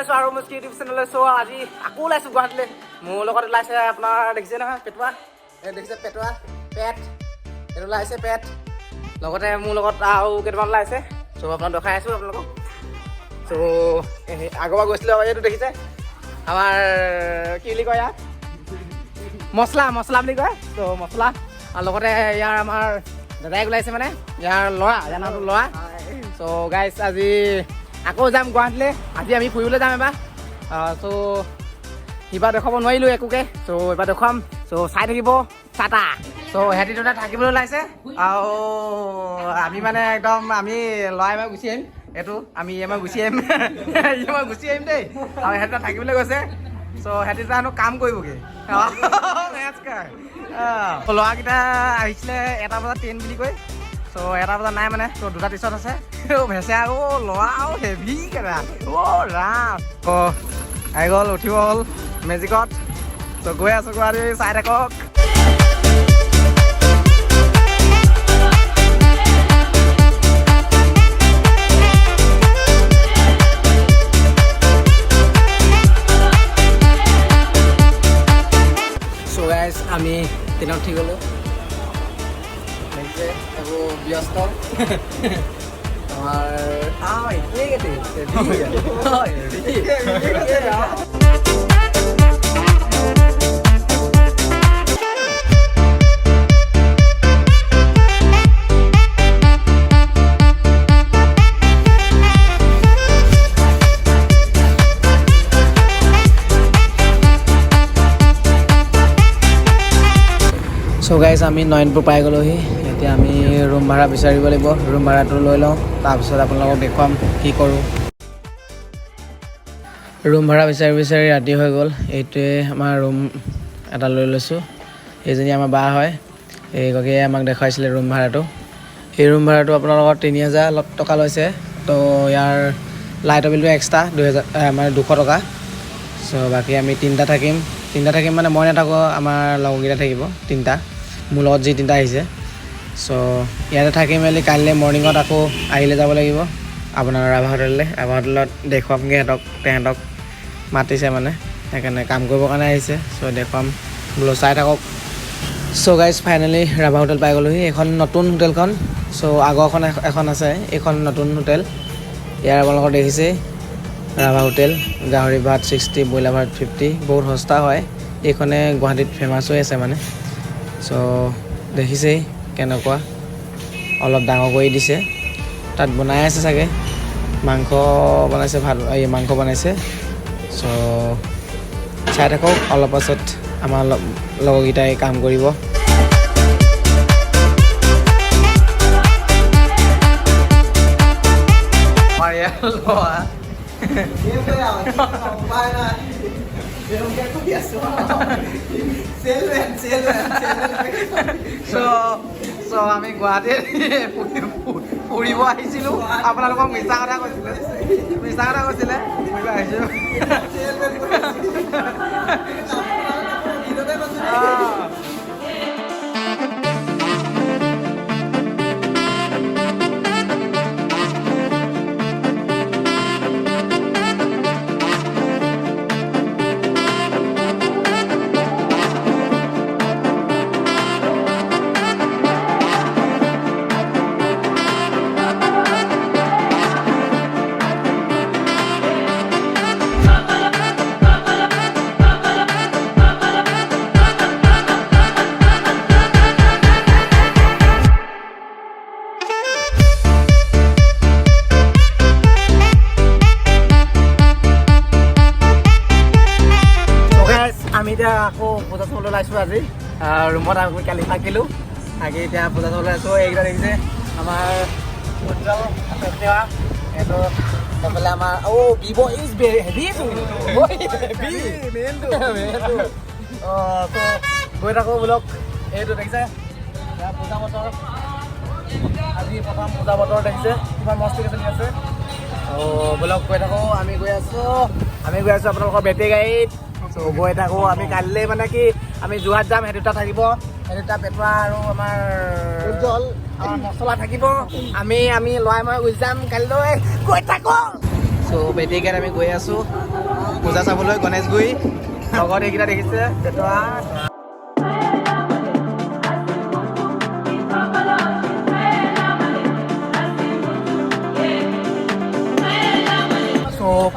জনাইছোঁ আৰু মোৰ ইউটিউব চেনেললৈ। চ' আজি আকৌ ওলাইছোঁ গুৱাহাটীলৈ। মোৰ লগত ওলাইছে আপোনাৰ দেখিছে নহয় পেটুৱা, এই দেখিছে পেটুৱা পেট, এইটো ওলাইছে পেট, লগতে মোৰ লগত আৰু কেইটামান ওলাইছে। চ' আপোনাক দেখাই আছোঁ আপোনালোকক। চ' আগৰবাৰ গৈছিলোঁ, এইটো দেখিছে আমাৰ কি বুলি কয় ইয়াত মছলা বুলি কয়। ত' মছলা আৰু লগতে ইয়াৰ আমাৰ দাদাই ওলাইছে, মানে ইয়াৰ নামটো ল'ৰা। চ' গাইজ আজি আকৌ যাম গুৱাহাটীলৈ। আজি আমি ফুৰিবলৈ যাম এবাৰ। চ' সিবাৰ দেখুৱাব নোৱাৰিলোঁ একোকে। চ' এইবাৰ দেখুৱাম। চ' চাই থাকিব টাটা। চ' সিহঁতি দুটা থাকিবলৈ ওলাইছে আৰু আমি মানে একদম আমি ল'ৰাই মই গুচি আহিম। এইটো আমি মই গুচি আহিম মই গুচি আহিম দেই। আৰু সিহঁতে থাকিবলৈ গৈছে। চ' সিহঁতি জানো কাম কৰিবগৈ। ল'ৰাকেইটা আহিছিলে 1টা বজাত ট্ৰেইন বুলি কৈ। চ' 1টা বজাত নাই মানে। ত' 2টা টিছত আছে। ভেচে আৰু ল'ৰা আৰু হেভি কেইটা ৰাম। আহি গ'ল, উঠিব হ'ল মেজিকত। ত' গৈ আছোঁ গুৱাহাটী, চাই থাকক। চ' গাইজ আমি ট্ৰেইনত উঠি গ'লোঁ। আকৌ ব্যস্ত আমাৰ চ' গাইজ আমি নয়নপুৰ পাই গ'লোহি। এতিয়া আমি ৰুম ভাড়া বিচাৰিব লাগিব। ৰুম ভাড়াটো লৈ লওঁ, তাৰপিছত আপোনালোকক দেখুৱাম কি কৰোঁ। ৰুম ভাড়া বিচাৰি ৰাতি হৈ গ'ল। এইটোৱে আমাৰ ৰুম এটা লৈ লৈছোঁ। এইজনী আমাৰ বা হয়, এইগৰাকীয়ে আমাক দেখুৱাইছিলে ৰুম ভাড়াটো। এই ৰুম ভাড়াটো আপোনালোকৰ 3000 টকা লৈছে। ত' ইয়াৰ লাইটৰ বিলটো এক্সট্ৰা 200 টকা। চ' বাকী আমি তিনিটা থাকিম মানে মই নাথাকোঁ, আমাৰ লগৰকেইটা থাকিব 3টা, মোৰ লগত যি 3টা আহিছে। চ' ইয়াতে থাকি মেলি কাইলৈ মৰ্ণিঙত আকৌ আহিলে যাব লাগিব আপোনাৰ ৰাভা হোটেললৈ। ৰাভা হোটেলত দেখুৱামগৈ তেহেঁতক মাতিছে মানে, সেইকাৰণে কাম কৰিবৰ কাৰণে আহিছে। চ' দেখুৱাম বোলো, চাই থাকক। চ' গাইজ ফাইনেলি ৰাভা হোটেল পাই গ'লোহি। এইখন নতুন হোটেলখন। চ' আগৰখন এখন আছে, এইখন নতুন হোটেল। ইয়াৰ আপোনালোকৰ দেখিছেই ৰাভা হোটেল। গাহৰি ভাত 60, ব্ৰইলাৰ ভাত 50, বহুত সস্তা হয়। এইখনে গুৱাহাটীত ফেমাছ হৈ আছে মানে। চ' দেখিছেই কেনেকুৱা, অলপ ডাঙৰ কৰি দিছে। তাত বনাই আছে চাগে, মাংস বনাইছে, মাংস বনাইছে। চ' চাই থাকক। অলপ পাছত আমাৰ লগৰকেইটাই কাম কৰিব। আমাৰ ইয়াৰ ল'ৰা আমি গুৱাহাটীত ফুৰিব আহিছিলোঁ। আপোনালোকক মিছা কথা কৈছিলে ফুৰিব আহিছোঁ। আমি এতিয়া আকৌ পূজা চাবলৈ ওলাইছোঁ। আজি ৰুমত আমি কালি থাকিলোঁ, থাকি এতিয়া পূজা চাবলৈ ওলাইছোঁ। এইকেইটা দেখিছে আমাৰ উজ্জ্বল এইটো এইফালে আমাৰ ভিভ' ইজ হেভি আছোঁ। গৈ থাকোঁ বোলক। এইটো দেখিছে পূজা বতৰ, আজি প্ৰথম পূজা বতৰ দেখিছে কিমান মস্তিকে চলি আছে। বোলক গৈ থাকোঁ। আমি গৈ আছোঁ আপোনালোকৰ বেটেৰী গাড়ীত। চ' গৈ থাকোঁ। আমি কাইলৈ মানে কি আমি যোৰহাট যাম, সেই 2টা থাকিব, সেই 2টা পেটুৱা আৰু আমাৰ উজ্জ্বল মছলা থাকিব। আমি ল'ৰাই মই গুচি যাম কাইলৈ। গৈ থাকোঁ। চ' বেটেৰী গাড়ীত আমি গৈ আছোঁ। পূজা চাবলৈ গণেশগুৰি লগত এইকেইটা দেখিছে পেটুৱা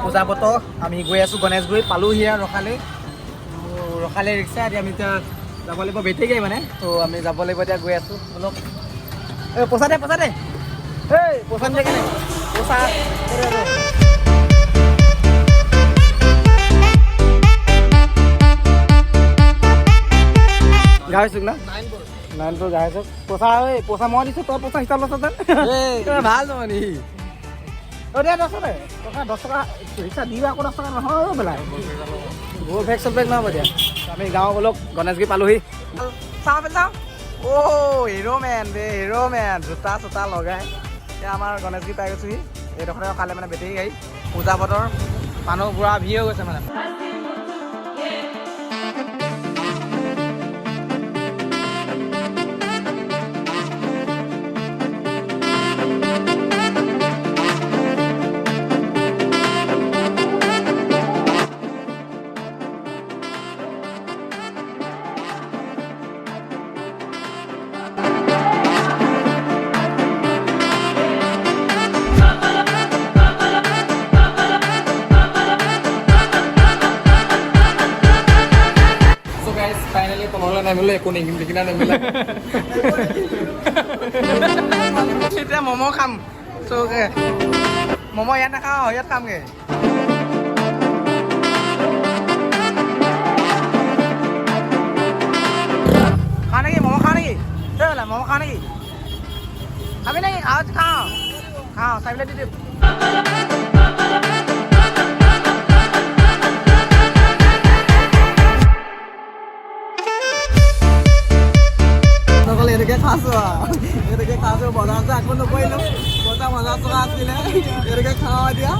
পূজা বতৰ আমি গৈ আছোঁ গণেশগুৰি পালোঁহি আৰু ৰখালে ৰিক্সা এতিয়া আমি এতিয়া যাব লাগিব বেটেৰীগাড়ী মানে তো আমি যাব লাগিব এতিয়া গৈ আছোঁ অলপ এই পইচা দে এই পইচা নিদিয়ে কেনে পইচা গাহৰি চুক না 9 গাহৰি চুক পইচা মই দিছোঁ তই পইচা হিচাপ লৈছ যেন ভাল নহনি দে 10 টকা ৰিক্সা দিবা আকৌ 10 টকা নহয় বেলা গ'ল ভেক চল ভেক নহ'ব এতিয়া আমি গাঁও গ'লক গণেশগুৰি পালোহি চাওঁ হিৰো মেন জোতা চোতা লগাই এতিয়া আমাৰ গণেশগুৰি পাই গৈছোহি এইডোখৰতে ৰখালে মানে বেটেৰী গাড়ী পূজা বতৰ মানুহ পুৰা ভিৰ হৈ গৈছে মানে নামিলে একো নিকিনা নামিলে এতিয়া ম'ম' খাম চৌকে ম'ম' ইয়াত নাখাওঁ ইয়াত খামগৈ খাওঁ নেকি ম'ম' খাওঁ নেকি ম'ম' খাওঁ নেকি খাবি নেকি খাওঁ চাই পেলাই দি দিম এনেকৈ খাইছোঁ বজাৰত আকৌ নকৰিলোঁ পইচা 50 টকা আছিলে এনেকৈ খাওঁ এতিয়া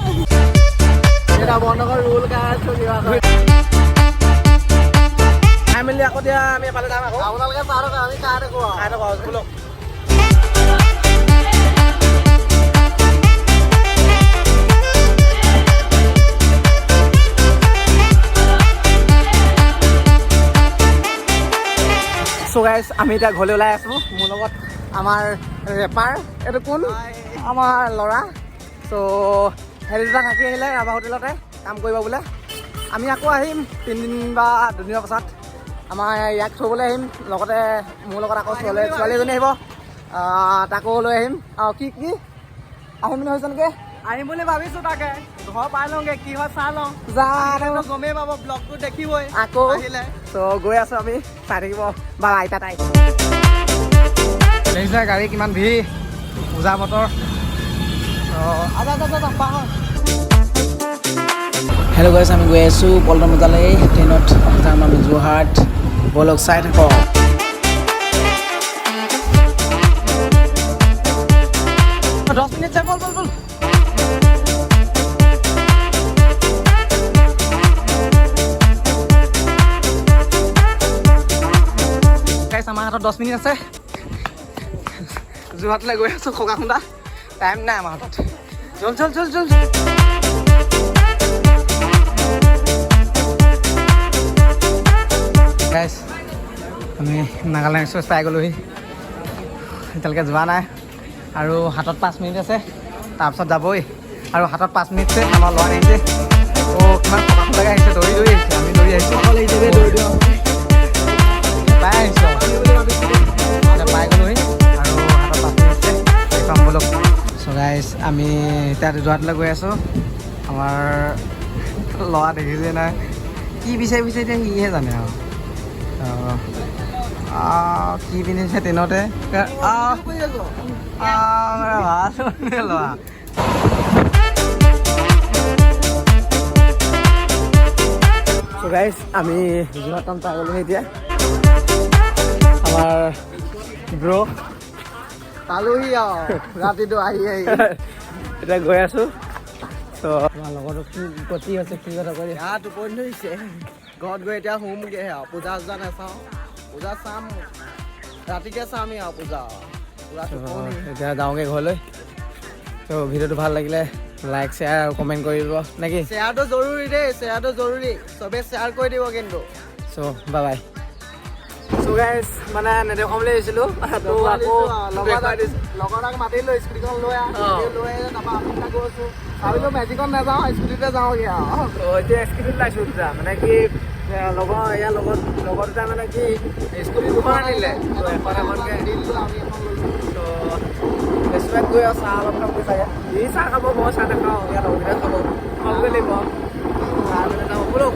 বন্ধ কৰি ৰোল খাইছোঁ কিবা খাই মেলি আকৌ এতিয়া আমি এফালে যাম আকৌ আপোনালোকে চাহ আমি খাই থাকোঁ বোলক চ' গাইজ আমি এতিয়া ঘৰলৈ ওলাই আছোঁ মোৰ লগত আমাৰ ৰেপাৰ এইটো কোন আমাৰ ল'ৰা চ' হেৰি দুটা থাকি আহিলে ৰাভা হোটেলতে কাম কৰিব বোলে আমি আকৌ আহিম 3 দিন বা 2 দিনৰ পাছত আমাৰ ইয়াক থ'বলৈ আহিম লগতে মোৰ লগত আকৌ ছোৱালী এজনী আহিব তাকো লৈ আহিম কি আহিম বুলি ভাবিছ নেকি আহিম বুলি ভাবিছোঁ তাকে ঘৰ পাই লওঁগৈ কি হয় চাই লওঁ গমেই পাব ব্লগটো দেখিবই আকৌ আহিলে ত' গৈ আছোঁ আমি চাই থাকিব বা আইতা তাই দেখিছে গাড়ী কিমান ভিৰ পূজা বতৰ হেল্ল' গাইছ আমি গৈ আছোঁ পল্টন বজাৰলৈ ট্ৰেইনত যাম আমি যোৰহাট বলক চাই থাকক দহ মিনিট চাই বল আমাৰ হাতত 10 মিনিট আছে যোৰহাটলৈ গৈ আছোঁ খোকা খুন্দা টাইম নাই আমাৰ হাতত চল গাইছ আমি নাগালেণ্ড এক্সপ্ৰেছ পাই গ'লোহি এতিয়ালৈকে যোৱা নাই আৰু হাতত 5 মিনিট আছে তাৰপিছত যাবই আৰু হাতত 5 মিনিট আছে আমাৰ ল'ৰা আহিছে কিমান খোকা খুন্দাকৈ আহিছে দৌৰি আহিছে আমি দৌৰি আহিছোঁ পাই আহিছোঁ পাই গ'লোহি আৰু হাতত 5 মিনিট আছে পাম বলক চ' গাইছ আমি এতিয়া যোৰহাটলৈ গৈ আছোঁ আমাৰ ল'ৰা দেখিছে নাই কি বিচাৰি এতিয়া সিহে জানে আৰু কি পিন্ধিছে ট্ৰেইনতে ল'ৰা চ' গাইছ আমি যোৰহাট টাউন পাই গ'লোহি এতিয়া আমাৰ ব্ৰ পালোহি আৰু ৰাতিটো আহি এতিয়া গৈ আছোঁ ত' আমাৰ লগতো কি হৈছে কি কথা কৰি টোপনি ধৰিছে ঘৰত গৈ এতিয়া শুমগৈ আৰু পূজা নাচাওঁ পূজা চাম ৰাতিকে চামেই আৰু পূজা পুৰা এতিয়া যাওঁগৈ ঘৰলৈ ত' ভিডিঅ'টো ভাল লাগিলে লাইক শ্বেয়াৰ আৰু কমেণ্ট কৰিব নেকি শ্বেয়াৰটো জৰুৰী দেই শ্বেয়াৰটো জৰুৰী চবে শ্বেয়াৰ কৰি দিব কিন্তু চ' বাই বাই চ' গাইজ মানে নেদেখাম বুলি আহিছিলোঁ তো আকৌ লগৰ মাতিলোঁ স্কুটিখন লৈ লৈ তাৰপৰা আমি গৈছোঁ ভাবিলোঁ মেজিকত নাযাওঁ স্কুটিতে যাওঁগৈ আৰু এতিয়া স্কুটিত লাইছোঁ দুটা মানে কি লগৰ ইয়াৰ লগত দুটা মানে কি স্কুটি দুখন আনিলে তো এখন এখনকৈ দিলোঁ আমি এখন লৈছোঁ ৰেষ্টুৰেণ্ট গৈ আৰু চাহ অলপ খামগৈ চাগে ই চাহ খাব মই চাহ নাখাওঁ ইয়াৰ লগৰকেইটা খাব খাবগৈ লাগিব চাহ মানে বোলো